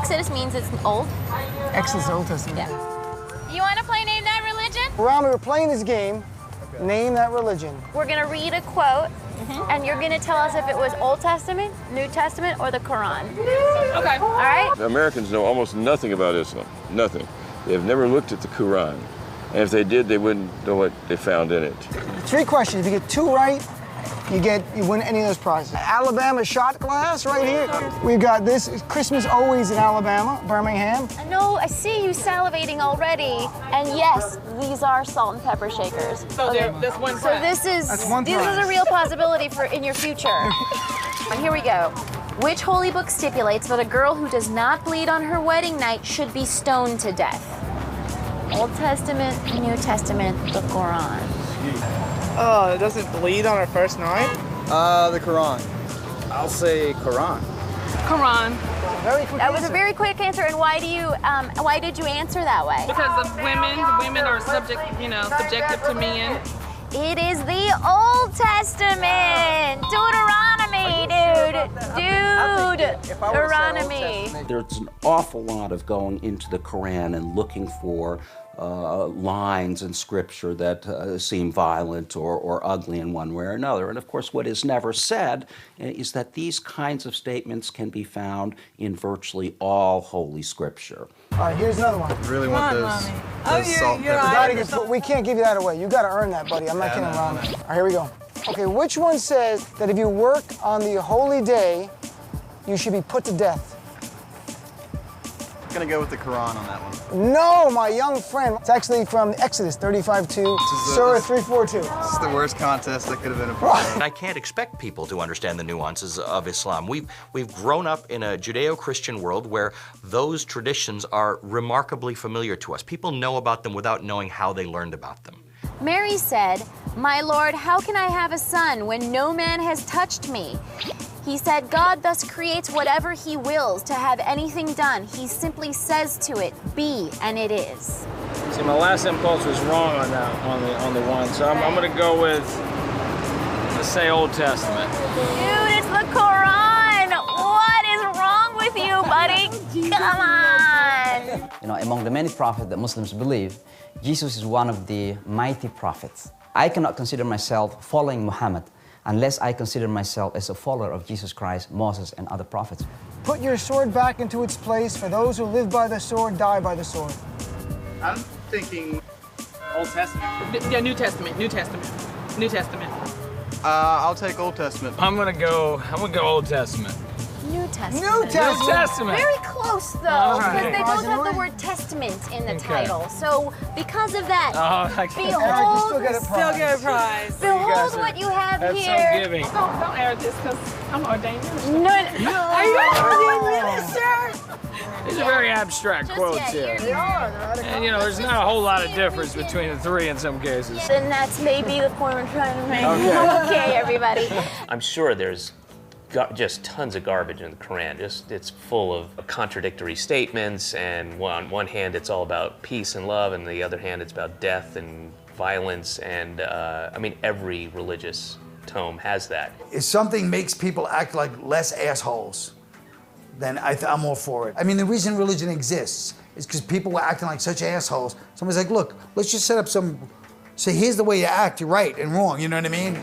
Exodus means it's old. Exodus, Old Testament. Yeah. You want to play Name That Religion? Ron, we're playing this game. Name that religion. We're going to read a quote, and you're going to tell us if it was Old Testament, New Testament, or the Quran. Okay. All right? The Americans know almost nothing about Islam. Nothing. They've never looked at the Quran. And if they did, they wouldn't know what they found in it. 3 questions. If you get 2 right, you win any of those prizes. Alabama shot glass right here. We've got this. Christmas always in Alabama, Birmingham. I know, I see you salivating already. And yes, these are salt and pepper shakers. So that's one So prize. this That's one is prize. a real possibility for in your future. And here we go. Which holy book stipulates that a girl who does not bleed on her wedding night should be stoned to death? Old Testament, New Testament, the Quran. Oh, it doesn't bleed on our first night? The Quran. I'll say Quran. Quran. Very quick That was a answer. very quick answer. And why did you answer that way? Because of women are subjective to men. It is the Old Testament, Deuteronomy, dude. Deuteronomy. There's an awful lot of going into the Quran and looking for lines in Scripture that seem violent or ugly in one way or another. And of course, what is never said is that these kinds of statements can be found in virtually all Holy Scripture. All right, here's another one. Really want those, salt and You pepper. gotta get, we can't give you that away. You gotta earn that, buddy. I'm not kidding around. All right, here we go. Okay, which one says that if you work on the holy day, you should be put to death? I'm gonna go with the Quran on that one. No, my young friend. It's actually from Exodus 35:2, Surah 342. This is the worst contest that could have been a part of. I can't expect people to understand the nuances of Islam. We've grown up in a Judeo-Christian world where those traditions are remarkably familiar to us. People know about them without knowing how they learned about them. Mary said, "My Lord, how can I have a son when no man has touched me?" He said, God thus creates whatever he wills to have anything done. He simply says to it, be, and it is. See, my last impulse was wrong on that, on the one, so I'm gonna go with, let's say Old Testament. Dude, it's the Quran! What is wrong with you, buddy? Come on! You know, among the many prophets that Muslims believe, Jesus is one of the mighty prophets. I cannot consider myself following Muhammad unless I consider myself as a follower of Jesus Christ, Moses, and other prophets. Put your sword back into its place, for those who live by the sword die by the sword. I'm thinking Old Testament. Yeah, New Testament. New Testament. New Testament. I'll take Old Testament. I'm gonna go Old Testament. New Testament. New Testament. New Testament. Very close, though, All because right. they both have the word testament in the Okay. title. So, because of that, I And I still get a prize. Still get a prize. behold what you have That's here. so giving. Don't air this because I'm ordained minister. No, Are you an ordained minister? These are very abstract just quotes yet, here. They are. They're out of And you know, there's not a whole lot of difference between the three in some cases. Then that's maybe the point we're trying to make. Okay. Okay, everybody. I'm sure there's just tons of garbage in the Quran. It's full of contradictory statements, and on one hand it's all about peace and love, and on the other hand it's about death and violence, and I mean every religious tome has that. If something makes people act like less assholes, then I'm all for it. I mean, the reason religion exists is because people were acting like such assholes. Somebody's like, look, let's just set up say here's the way you act, you're right and wrong, you know what I mean?